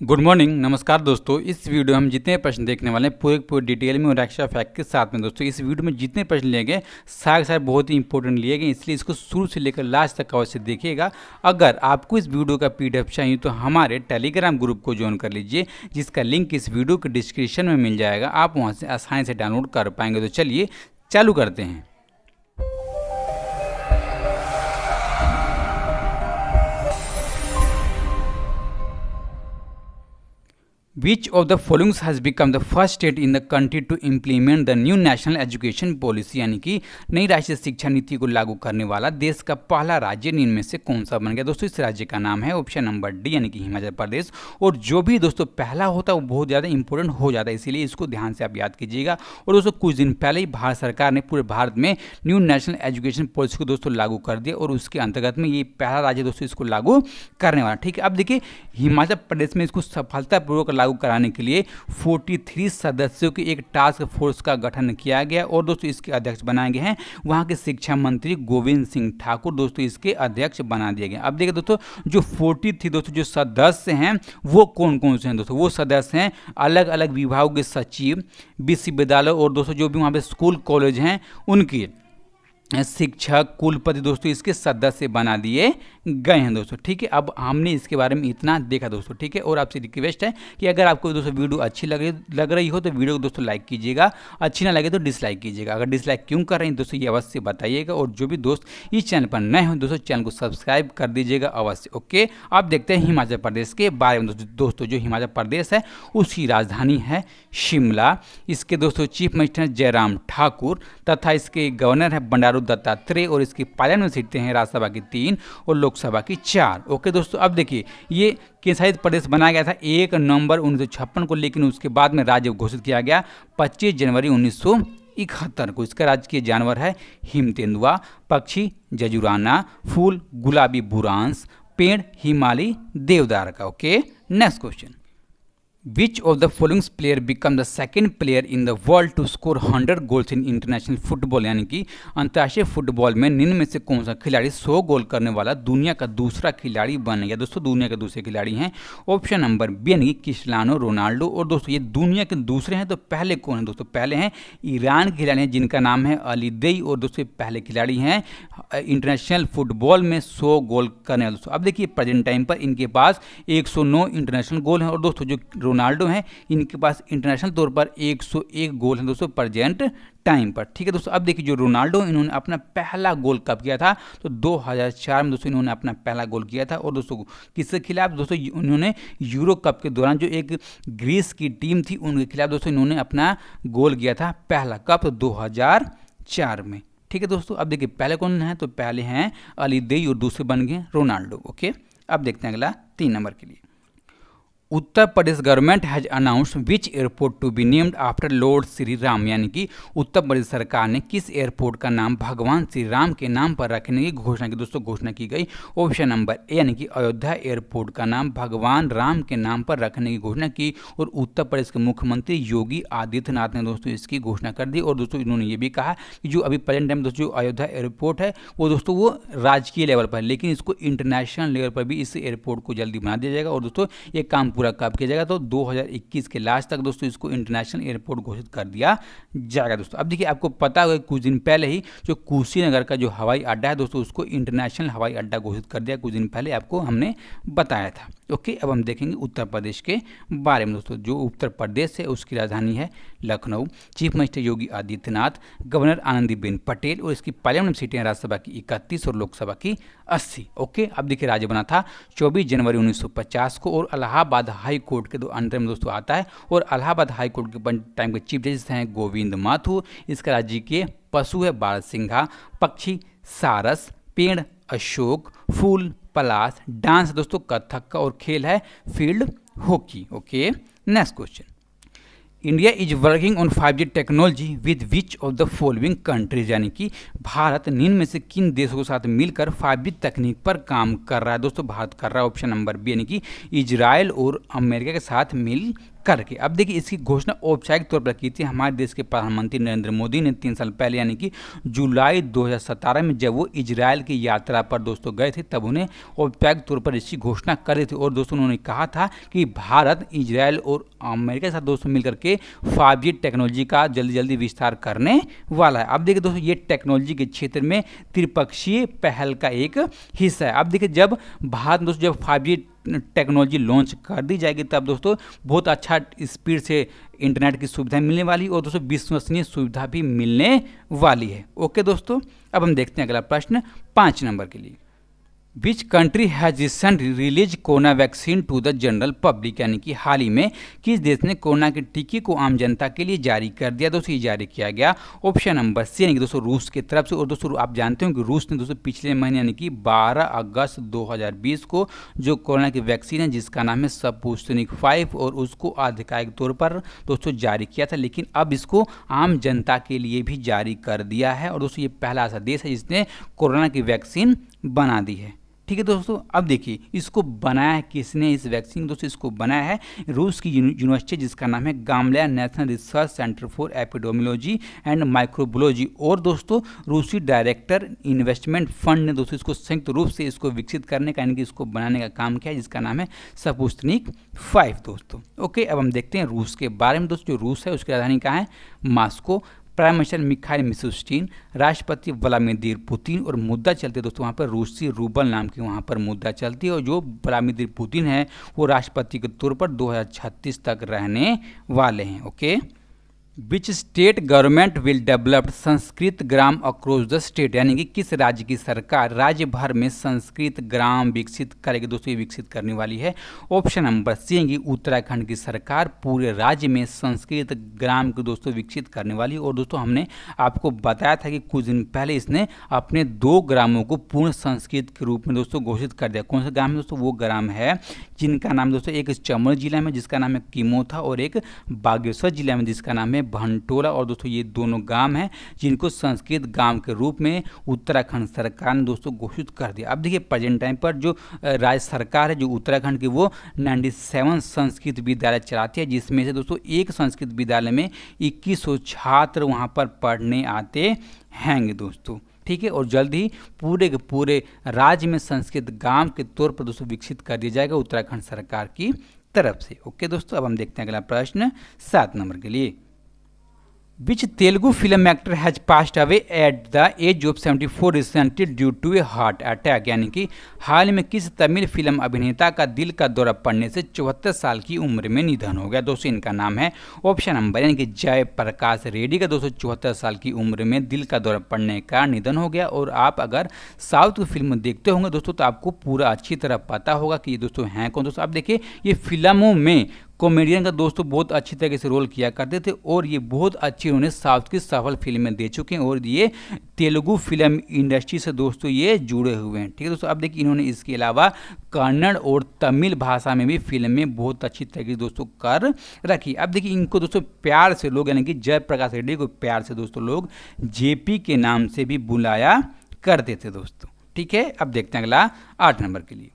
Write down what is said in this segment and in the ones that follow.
Good morning, नमस्कार दोस्तों। इस वीडियो में हम जितने प्रश्न देखने वाले हैं पूरे डिटेल में और एक्स्ट्रा फैक्ट के साथ में दोस्तों। इस वीडियो में जितने प्रश्न लिए गए सारे बहुत ही इंपॉर्टेंट लिए गए, इसलिए इसको शुरू से लेकर लास्ट तक अवश्य देखिएगा। अगर आपको इस वीडियो का पीडीएफ चाहिए तो हमारे टेलीग्राम ग्रुप को ज्वाइन कर लीजिए, जिसका लिंक इस वीडियो के डिस्क्रिप्शन में मिल जाएगा। आप वहाँ से आसानी से डाउनलोड कर पाएंगे। तो चलिए चालू करते हैं। Which of the following has become the first state in the country to implement the new national education policy? यानी कि नई राष्ट्रीय शिक्षा नीति को लागू करने वाला देश का पहला राज्य इनमें से कौन सा बन गया? दोस्तों इस राज्य का नाम है ऑप्शन नंबर डी यानी कि हिमाचल प्रदेश। और जो भी दोस्तों पहला होता है वो बहुत ज़्यादा इंपॉर्टेंट हो जाता है, इसीलिए इसको ध्यान से आप याद कीजिएगा। और दोस्तों कुछ दिन पहले ही भारत सरकार ने पूरे भारत में न्यू नेशनल एजुकेशन पॉलिसी को दोस्तों लागू कर दिया और उसके अंतर्गत में ये पहला राज्य दोस्तों इसको लागू करने वाला। ठीक है, अब देखिए हिमाचल प्रदेश में इसको सफलतापूर्वक लागू कराने के लिए 43 सदस्यों की एक टास्क फोर्स का गठन किया गया और दोस्तों इसके अध्यक्ष बनाए गए हैं वहां के शिक्षा मंत्री गोविंद सिंह ठाकुर। दोस्तों इसके अध्यक्ष बना दिए गए। अब देखिए दोस्तों जो 43 दोस्तों जो सदस्य हैं वो कौन कौन से हैं? दोस्तों वो सदस्य हैं अलग अलग विभागों के सचिव, विश्वविद्यालय और दोस्तों जो भी वहाँ पे स्कूल कॉलेज हैं उनकी शिक्षक, कुलपति दोस्तों इसके सदस्य बना दिए गए हैं दोस्तों। ठीक है, अब हमने इसके बारे में इतना देखा दोस्तों। ठीक है, और आपसे रिक्वेस्ट है कि अगर आपको दोस्तों वीडियो अच्छी लग रही हो तो वीडियो को दोस्तों लाइक कीजिएगा, अच्छी ना लगे तो डिसलाइक कीजिएगा। अगर डिसलाइक क्यों कर रहे हैं दोस्तों ये अवश्य बताइएगा। और जो भी दोस्त इस चैनल पर नए हो दोस्तों चैनल को सब्सक्राइब कर दीजिएगा अवश्य। ओके, आप देखते हैं हिमाचल प्रदेश के बारे में दोस्तों। जो हिमाचल प्रदेश है उसकी राजधानी है शिमला। इसके दोस्तों चीफ मिनिस्टर जयराम ठाकुर तथा इसके गवर्नर है बंडारू दत्तात्रेय और इसकी पार्लियामेंट सीटें हैं राज्यसभा की 3 और लोकसभा की 4। ओके दोस्तों, अब देखिए ये केंद्रशासित प्रदेश बनाया गया था 1 नवंबर 1956 को, लेकिन उसके बाद में राज्य घोषित किया गया 25 जनवरी 1971 को। इसका राजकीय जानवर है हिम तेंदुआ, पक्षी जजुराना, फूल गुलाबी बुरांस, पेड़ हिमालय देवदार का। Okay, next question. Which of the following player become the second player in the world to score 100 goals in international football? यानी कि अंतर्राष्ट्रीय फुटबॉल में निम्न में से कौन सा खिलाड़ी 100 गोल करने वाला दुनिया का दूसरा खिलाड़ी बन गया? दोस्तों दुनिया के दूसरे खिलाड़ी हैं ऑप्शन नंबर बी यानी कि क्रिस्टियानो रोनाल्डो। और दोस्तों ये दुनिया के दूसरे हैं तो पहले कौन है? दोस्तों पहले हैं ईरान के खिलाड़ी हैं जिनका नाम है अलीदेई। और दोस्तों पहले खिलाड़ी हैं इंटरनेशनल फुटबॉल में 100 गोल करने वाले। दोस्तों अब देखिए प्रेजेंट टाइम पर इनके पास 109 इंटरनेशनल गोल हैं। और दोस्तों जो रोनाल्डो हैं इनके पास इंटरनेशनल तौर पर 101 गोल हैं दोस्तों प्रेजेंट टाइम पर। ठीक है दोस्तों, अब देखिए जो रोनाल्डो इन्होंने अपना पहला गोल कब किया था? तो 2004 में दोस्तों इन्होंने अपना पहला गोल किया था। और दोस्तों किसके खिलाफ? दोस्तों उन्होंने यूरो कप के दौरान जो एक ग्रीस की टीम थी उनके खिलाफ दोस्तों इन्होंने अपना गोल किया था पहला कप 2004 में। ठीक है दोस्तों, अब देखिए पहले कौन है? तो पहले हैं अलीदेई और दूसरे बन गए रोनाल्डो। ओके, अब देखते हैं अगला 3 नंबर के लिए। Uttar Pradesh government has announced which airport to be named after Lord Shri Ram? यानी कि उत्तर प्रदेश सरकार ने किस एयरपोर्ट का नाम भगवान श्री राम के नाम पर रखने की घोषणा की? दोस्तों घोषणा की गई ऑप्शन नंबर ए यानी कि अयोध्या एयरपोर्ट का नाम भगवान राम के नाम पर रखने की घोषणा की। और उत्तर प्रदेश के मुख्यमंत्री योगी आदित्यनाथ ने दोस्तों इसकी घोषणा कर दी। और दोस्तों इन्होंने ये भी कहा कि जो अभी प्रेजेंट टाइम दोस्तों जो अयोध्या एयरपोर्ट है वो दोस्तों वो राजकीय लेवल पर है, लेकिन इसको इंटरनेशनल लेवल पर भी इस एयरपोर्ट को जल्दी बना दिया जाएगा। और दोस्तों ये काम पूरा कब किया जाएगा? तो 2021 के लास्ट तक दोस्तों इसको इंटरनेशनल एयरपोर्ट घोषित कर दिया जाएगा। दोस्तों अब देखिए आपको पता होगा कुछ दिन पहले ही जो कुशीनगर का जो हवाई अड्डा है दोस्तों उसको इंटरनेशनल हवाई अड्डा घोषित कर दिया, कुछ दिन पहले आपको हमने बताया था। ओके, अब हम देखेंगे उत्तर प्रदेश के बारे में दोस्तों। जो उत्तर प्रदेश है उसकी राजधानी है Lucknow, chief minister Yogi Adityanath, governor Anandiben Patel और इसकी पार्लियामेंट सीटें राज्यसभा की 31 और लोकसभा की 80। ओके, अब देखिए राज्य बना था 24 जनवरी 1950 को और इलाहाबाद हाई कोर्ट के अंडर में दोस्तों आता है। और इलाहाबाद हाई कोर्ट के टाइम के चीफ जस्टिस हैं गोविंद माथुर। इसका राज्य के पशु है बारहसिंघा, पक्षी सारस, पेड़ अशोक, फूल पलाश, डांस दोस्तों कथक का और खेल है field hockey. Okay, next question. India is working on 5G technology with which of the following countries? यानी कि भारत निम्न में से किन देशों के साथ मिलकर 5G तकनीक पर काम कर रहा है? दोस्तों भारत कर रहा है ऑप्शन नंबर बी यानी कि इजराइल और अमेरिका के साथ मिल करके। अब देखिए इसकी घोषणा औपचारिक तौर पर की थी हमारे देश के प्रधानमंत्री नरेंद्र मोदी ने 3 साल पहले, यानी कि जुलाई 2017 में, जब वो इजराइल की यात्रा पर दोस्तों गए थे, तब उन्हें औपचारिक तौर पर इसकी घोषणा करे थे। और दोस्तों उन्होंने कहा था कि भारत इजराइल और अमेरिका के साथ दोस्तों मिलकर के 5G टेक्नोलॉजी का जल्दी जल्दी विस्तार करने वाला है। अब देखिए दोस्तों ये टेक्नोलॉजी के क्षेत्र में त्रिपक्षीय पहल का एक हिस्सा है। अब देखिए जब भारत दोस्तों जब 5G टेक्नोलॉजी लॉन्च कर दी जाएगी, तब दोस्तों बहुत अच्छा स्पीड से इंटरनेट की सुविधा मिलने वाली है और दोस्तों विश्वसनीय सुविधा भी मिलने वाली है। ओके दोस्तों, अब हम देखते हैं अगला प्रश्न 5 नंबर के लिए। Which country has recently release corona vaccine to the general public, यानी कि हाल ही में किस देश ने कोरोना के टीके को आम जनता के लिए जारी कर दिया। दोस्तों ये जारी किया गया ऑप्शन नंबर सी, यानी कि दोस्तों रूस की तरफ से। और दोस्तों आप जानते हो कि रूस ने दोस्तों पिछले महीने यानी कि 12 अगस्त 2020 को जो कोरोना की वैक्सीन है जिसका नाम है स्पुतनिक 5, और उसको आधिकारिक तौर पर दोस्तों जारी किया था, लेकिन अब इसको आम जनता के लिए भी जारी कर दिया है। और दोस्तों ये पहला ऐसा देश है जिसने कोरोना की वैक्सीन बना दी है। ठीक है दोस्तों, अब देखिए इसको बनाया है किसने, इस वैक्सीन दोस्तों इसको बनाया है रूस की यूनिवर्सिटी जिसका नाम है Gamaleya national research centre for epidemiology and microbiology. और दोस्तों रूसी डायरेक्टर इन्वेस्टमेंट फंड ने दोस्तों इसको संयुक्त रूप से इसको विकसित करने का यानी कि इसको बनाने का काम किया है, जिसका नाम है स्पुतनिक 5 दोस्तों। ओके, अब हम देखते हैं रूस के बारे में। दोस्तों जो रूस है उसकी राजधानी कहाँ है, Moscow. Prime minister Mikhail Mishustin, राष्ट्रपति व्लादिमीर पुतिन, और मुद्रा चलती है दोस्तों वहाँ पर रूसी रूबल नाम की वहाँ पर मुद्रा चलती है। और जो व्लादिमीर पुतिन है वो राष्ट्रपति के तौर पर 2036 तक रहने वाले हैं। Okay, which state government will develop Sanskrit gram across the state, यानी कि किस राज्य की सरकार राज्य भर में संस्कृत ग्राम विकसित करेगी। दोस्तों ये विकसित करने वाली है ऑप्शन नंबर सी, यानी कि उत्तराखंड की सरकार पूरे राज्य में संस्कृत ग्राम को दोस्तों विकसित करने वाली है। और दोस्तों हमने आपको बताया था कि कुछ दिन पहले इसने अपने 2 ग्रामों को पूर्ण संस्कृत के रूप में दोस्तों घोषित कर दिया। कौन सा ग्राम है दोस्तों, वो ग्राम है जिनका नाम दोस्तों एक चमोली जिला में जिसका नाम है किमोथा, और एक बागेश्वर जिला में जिसका नाम है भंटोला। और दोस्तों ये दोनों गांव हैं जिनको संस्कृत गांव के रूप में उत्तराखंड सरकार ने दोस्तों घोषित कर दिया। अब देखिए प्रेजेंट टाइम पर जो राज्य सरकार है जो उत्तराखंड की, वो 97 संस्कृत विद्यालय चलाती है, जिसमें से दोस्तों एक संस्कृत विद्यालय में 2100 छात्र वहां पर पढ़ने आते हैं दोस्तों। ठीक है, और जल्द ही पूरे के पूरे राज्य में संस्कृत गांव के तौर पर दोस्तों विकसित कर दिया जाएगा उत्तराखंड सरकार की तरफ से। ओके दोस्तों, अब हम देखते हैं अगला प्रश्न 7 नंबर के लिए। Which Telugu film actor has passed away at the age of 74 recently due to a heart attack, यानी कि हाल में किस तमिल फिल्म अभिनेता का दिल का दौरा पड़ने से 74 साल की उम्र में निधन हो गया। दोस्तों इनका नाम है ऑप्शन नंबर, यानी कि जय प्रकाश रेड्डी का दोस्तों 74 साल की उम्र में दिल का दौरा पड़ने का निधन हो गया। और आप अगर साउथ की फिल्म देखते होंगे दोस्तों तो आपको पूरा अच्छी तरह पता होगा कि ये दोस्तों हैं कौन। दोस्तों आप देखिए ये फिल्मों में कॉमेडियन का दोस्तों बहुत अच्छी तरीके से रोल किया करते थे, और ये बहुत अच्छी उन्होंने साउथ की सफल फिल्में दे चुके हैं, और ये तेलुगु फिल्म इंडस्ट्री से दोस्तों ये जुड़े हुए हैं। ठीक है दोस्तों, अब देखिए इन्होंने इसके अलावा कन्नड़ और तमिल भाषा में भी फिल्में बहुत अच्छी तरीके से दोस्तों कर रखी। अब देखिए इनको दोस्तों प्यार से लोग, यानी कि जय प्रकाश रेड्डी को प्यार से दोस्तों लोग जेपी के नाम से भी बुलाया करते थे दोस्तों। ठीक है, अब देखते हैं अगला 8 नंबर के लिए।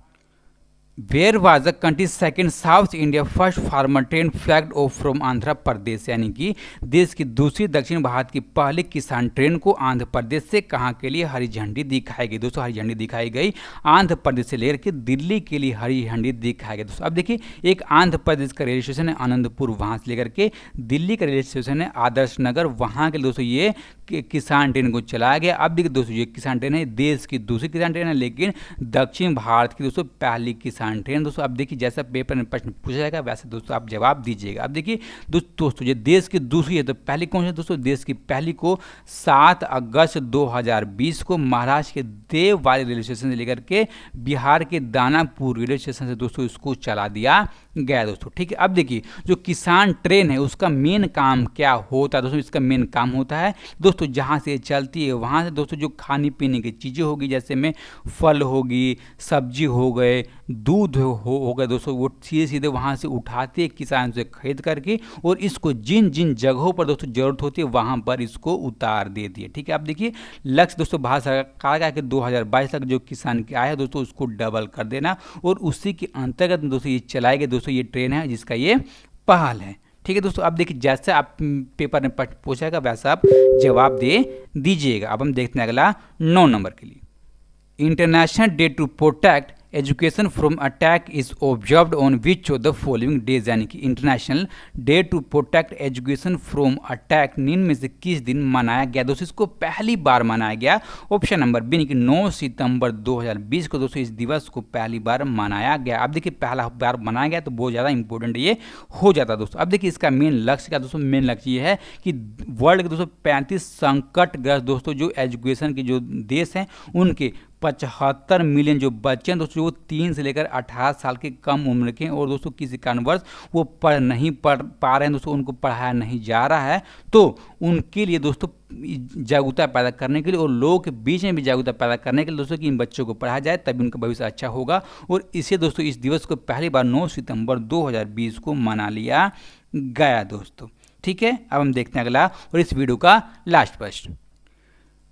Where was the country second South India first farmer train flagged off from Andhra Pradesh, यानी कि देश की दूसरी दक्षिण भारत की पहली किसान ट्रेन को आंध्र प्रदेश से कहाँ के लिए हरी झंडी दिखाई गई। दोस्तों हरी झंडी दिखाई गई आंध्र प्रदेश से लेकर के दिल्ली के लिए हरी झंडी दिखाई गई। दोस्तों अब देखिए एक आंध्र प्रदेश का रेलवे स्टेशन है आनंदपुर, वहाँ से लेकर के दिल्ली का रेलवे स्टेशन है आदर्श नगर, वहाँ के दोस्तों ये किसान ट्रेन को चलाया गया। अब देखिए दोस्तों ये किसान ट्रेन है देश की दूसरी किसान ट्रेन है, लेकिन दक्षिण भारत की दोस्तों पहली किसान ट्रेन। दोस्तों अब देखिए जैसा पेपर में प्रश्न पूछा जाएगा वैसे दोस्तों आप जवाब दीजिएगा। अब देखिए दोस्तों ये देश की दूसरी है तो पहली कौन सी दोस्तों, देश की पहली को 7 अगस्त 2020 को महाराष्ट्र के देववाली रेलवे स्टेशन से लेकर के बिहार के दानापुर रेलवे स्टेशन से दोस्तों इसको चला दिया गया दोस्तों। ठीक है, अब देखिए जो किसान ट्रेन है उसका मेन काम क्या होता है दोस्तों, इसका मेन काम होता है दोस्तों जहाँ से चलती है वहाँ से दोस्तों जो खाने पीने की चीज़ें होगी, जैसे में फल होगी, सब्जी हो गए, दूध हो गए दोस्तों, वो सीधे सीधे वहाँ से उठाते हैं किसान से खरीद करके, और इसको जिन जिन जगहों पर दोस्तों जरूरत होती है वहाँ पर इसको उतार देती है। ठीक है, अब देखिए लक्ष्य दोस्तों भारत सरकार का कि 2022 तक जो किसान की आय है दोस्तों उसको डबल कर देना, और उसी के अंतर्गत दोस्तों ये चलाए गए दोस्तों ये ट्रेन है जिसका ये पहल है। ठीक है दोस्तों, अब देखिए जैसे आप पेपर में पूछेगा वैसा आप जवाब दे दीजिएगा। अब हम देखते हैं अगला 9 नंबर के लिए। International day to protect education from attack is observed on which of the following days, यानी कि international day to protect education from attack निम्न में से किस दिन मनाया गया। दोस्तों इसको पहली बार मनाया गया ऑप्शन नंबर बी, कि 9 सितंबर 2020 को दोस्तों इस दिवस को पहली बार मनाया गया। अब देखिए पहला बार मनाया गया तो बहुत ज़्यादा इंपॉर्टेंट ये हो जाता है दोस्तों। अब देखिए इसका मेन लक्ष्य क्या दोस्तों, मेन लक्ष्य ये है कि वर्ल्ड के दोस्तों 35 संकटग्रस्त दोस्तों जो एजुकेशन के जो देश हैं उनके 75 मिलियन जो बच्चे हैं दोस्तों, वो 3 से लेकर 18 साल के कम उम्र के, और दोस्तों किसी कारणवश वो नहीं पढ़ पा रहे हैं दोस्तों, उनको पढ़ाया नहीं जा रहा है, तो उनके लिए दोस्तों जागरूकता पैदा करने के लिए और लोगों के बीच में भी जागरूकता पैदा करने के लिए दोस्तों कि इन बच्चों को पढ़ाया जाए तभी उनका भविष्य अच्छा होगा। और इसे दोस्तों इस दिवस को पहली बार 9 सितंबर 2020 को मना लिया गया दोस्तों। ठीक है, अब हम देखते हैं अगला और इस वीडियो का लास्ट प्रश्न।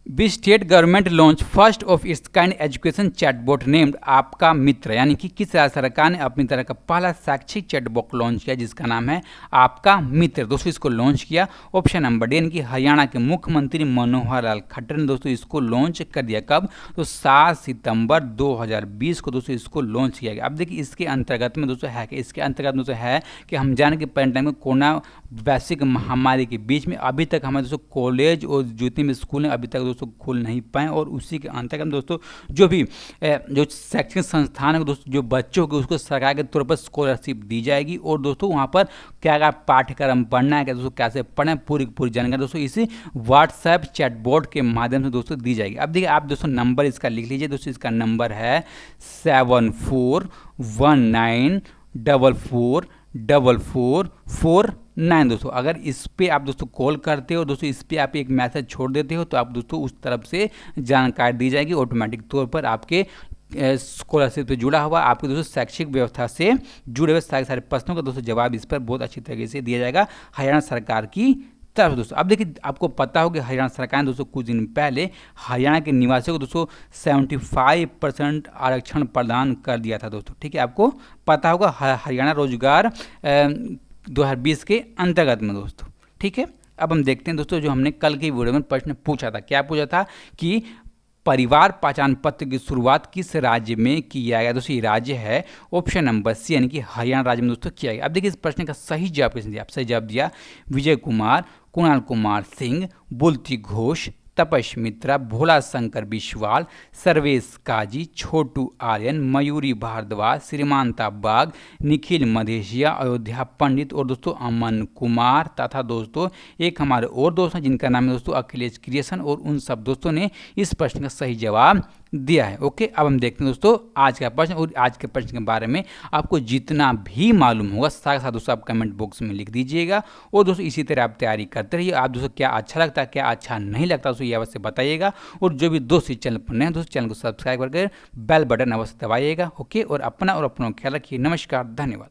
Which state government launch first of its kind education chatbot named आपका मित्र, यानी कि किस राज्य सरकार ने अपनी तरह का पहला शैक्षिक चैटबॉट लॉन्च किया जिसका नाम है आपका मित्र। दोस्तों इसको लॉन्च किया ऑप्शन नंबर डी, यानी कि हरियाणा के मुख्यमंत्री मनोहर लाल खट्टर ने दोस्तों इसको लॉन्च कर दिया। कब? तो 7 सितंबर 2020 को दोस्तों इसको लॉन्च किया गया। अब देखिए इसके अंतर्गत में दोस्तों है कि इसके अंतर्गत दोस्तों है कि हम जाने के प्रेजेंट टाइम में कोरोना वैश्विक महामारी के बीच में अभी तक हमारे दोस्तों कॉलेज और जितने भी स्कूल हैं अभी तक दोस्तों खुल नहीं पाए, और उसी के अंतर्गत दोस्तों जो भी जो शैक्षणिक संस्थान है दोस्तों जो बच्चों के उसको सरकार के तौर पर स्कॉलरशिप दी जाएगी, और दोस्तों वहाँ पर क्या क्या पाठ्यक्रम पढ़ना है, क्या दोस्तों कैसे पढ़ना है, पूरी जानकारी दोस्तों इसी व्हाट्सएप चैटबॉट के माध्यम से दोस्तों दी जाएगी। अब देखिए आप दोस्तों नंबर इसका लिख लीजिए दोस्तों, इसका नंबर है 7419444449 दोस्तों। अगर इस पे आप दोस्तों कॉल करते हो दोस्तों, इस पे आप एक मैसेज छोड़ देते हो तो आप दोस्तों उस तरफ से जानकारी दी जाएगी ऑटोमेटिक तौर पर आपके स्कॉलरशिप से जुड़ा हुआ, आपके दोस्तों शैक्षिक व्यवस्था से जुड़े हुए सारे प्रश्नों का दोस्तों जवाब इस पर बहुत अच्छी तरीके से दिया जाएगा हरियाणा सरकार की तरफ दोस्तों। अब देखिए आपको पता हो कि हरियाणा सरकार ने दोस्तों कुछ दिन पहले हरियाणा के निवासियों को दोस्तों 75% आरक्षण प्रदान कर दिया था दोस्तों। ठीक है, आपको पता होगा हरियाणा रोजगार 2020 के अंतर्गत में दोस्तों। ठीक है, अब हम देखते हैं दोस्तों जो हमने कल की वीडियो में प्रश्न पूछा था, क्या पूछा था कि परिवार पहचान पत्र की शुरुआत किस राज्य में किया गया। दोस्तों ये राज्य है ऑप्शन नंबर सी, यानी कि हरियाणा राज्य में दोस्तों किया गया। अब देखिए इस प्रश्न का सही जवाब किसने दिया, सही जवाब दिया विजय कुमार, कुणाल कुमार सिंह, बुल्ती घोष, तपस्मित्रा, भोला शंकर बिस्वाल, सर्वेश काजी, छोटू आर्यन, मयूरी भारद्वाज, श्रीमानता बाग, निखिल मधेशिया, अयोध्या पंडित और दोस्तों अमन कुमार, तथा दोस्तों एक हमारे और दोस्त हैं जिनका नाम है दोस्तों अखिलेश क्रिएशन, और उन सब दोस्तों ने इस प्रश्न का सही जवाब दिया है। ओके, अब हम देखते हैं दोस्तों आज का प्रश्न, और आज के प्रश्न के बारे में आपको जितना भी मालूम होगा साथ साथ दोस्तों आप कमेंट बॉक्स में लिख दीजिएगा, और दोस्तों इसी तरह आप तैयारी करते रहिए। आप दोस्तों क्या अच्छा लगता है क्या अच्छा नहीं लगता दोस्तों ये अवश्य बताइएगा, और जो भी दोस्त इस चैनल पर नए हैं दोस्तों चैनल को सब्सक्राइब करके बेल बटन अवश्य दबाइएगा। ओके, और अपना और अपनों का ख्याल रखिए। नमस्कार, धन्यवाद।